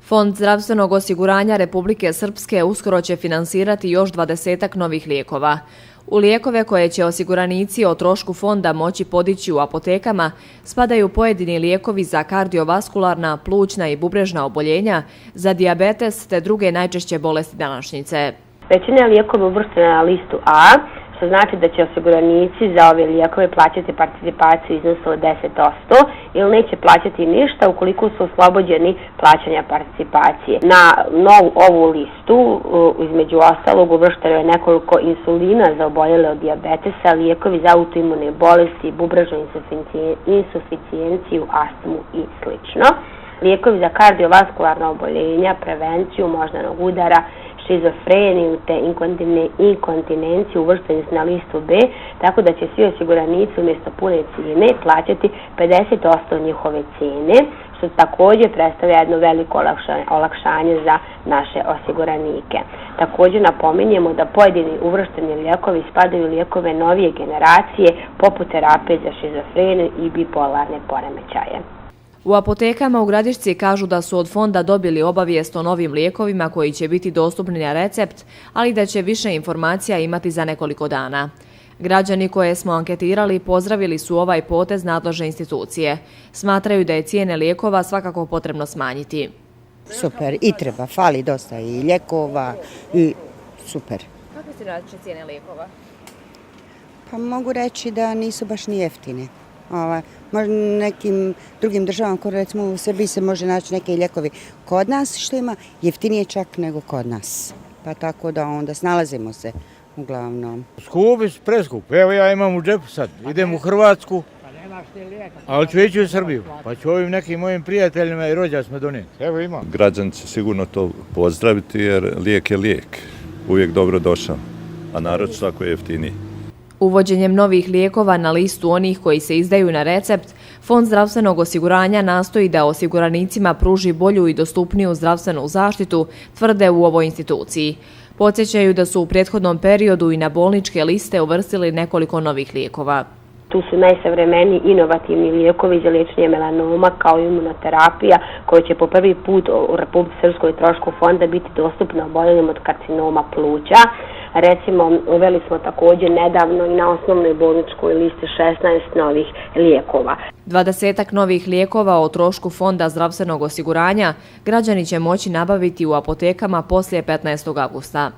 Fond zdravstvenog osiguranja Republike Srpske uskoro će finansirati još 20 novih lijekova. U lijekove koje će osiguranici o trošku fonda moći podići u apotekama spadaju pojedini lijekovi za kardiovaskularna, plućna i bubrežna oboljenja, za dijabetes te druge najčešće bolesti današnjice. Većina lijekova uvrštena na listu A, što znači da će osiguranici za ove lijekove plaćati participaciju u iznosu od 10% ili neće plaćati ništa ukoliko su oslobođeni plaćanja participacije. Na ovu listu, između ostalog, uvršteno je nekoliko insulina za oboljele od dijabetesa, lijekovi za autoimune bolesti, bubrežnu insuficijenciju, astmu i sl. Lijekovi za kardiovaskularna oboljenja, prevenciju moždanog udara, šizofreniju te inkontinenciju uvršteni su na listu B, tako da će svi osiguranici umjesto pune cijene plaćati 50% njihove cijene, što također predstavlja jedno veliko olakšanje za naše osiguranike. Također napominjemo da pojedini uvršteni lijekovi spadaju u lijekove novije generacije, poput terapije za šizofreniju i bipolarne poremećaje. U apotekama u Gradišci kažu da su od fonda dobili obavijest o novim lijekovima koji će biti dostupni na recept, ali da će više informacija imati za nekoliko dana. Građani koje smo anketirali pozdravili su ovaj potez nadležne institucije. Smatraju da je cijene lijekova svakako potrebno smanjiti. Super, i treba, fali dosta i lijekova i super. Kakve su različite cijene lijekova? Pa mogu reći da nisu baš ni jeftine. Možda nekim drugim državama, kao recimo u Srbiji se može naći neke lijekovi kod nas, što ima jeftinije čak nego kod nas. Pa tako da onda snalazimo se uglavnom. Skupi su preskupi. Evo ja imam u džepu sad, idem u Hrvatsku, ali ću ići u Srbiju. Pa ću ovim nekim mojim prijateljima i rođacima donijeti. Evo imam. Građani će sigurno to pozdraviti jer lijek je lijek. Uvijek dobro došao, a naročito ako je jeftiniji. Uvođenjem novih lijekova na listu onih koji se izdaju na recept, Fond zdravstvenog osiguranja nastoji da osiguranicima pruži bolju i dostupniju zdravstvenu zaštitu, tvrde u ovoj instituciji. Podsjećaju da su u prethodnom periodu i na bolničke liste uvrstili nekoliko novih lijekova. Tu su najsavremeniji inovativni lijekovi za liječenje melanoma kao imunoterapija koja će po prvi put u Republici Srpskoj trošku fonda biti dostupna oboljelim od karcinoma pluća. Recimo, uveli smo također nedavno i na osnovnoj bolničkoj listi 16 novih lijekova. 20 novih lijekova o trošku Fonda zdravstvenog osiguranja građani će moći nabaviti u apotekama poslije 15. avgusta.